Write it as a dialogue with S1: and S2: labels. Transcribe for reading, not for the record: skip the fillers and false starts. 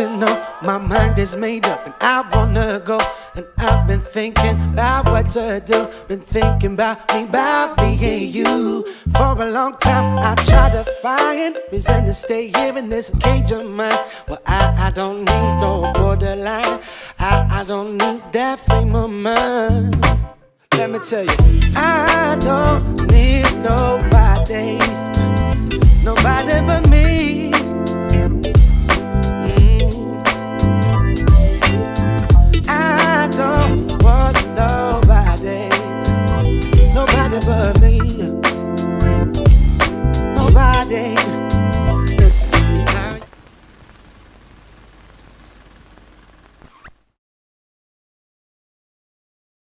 S1: you know my mind is made up and I wanna go. And I've been thinking about what to do. Been thinking about me, about being you. For a long time I try to find reason to stay here in this cage of mine. Well, I don't need no borderline. I don't need that frame of mind. Let me tell you, I don't need nobody, nobody but me.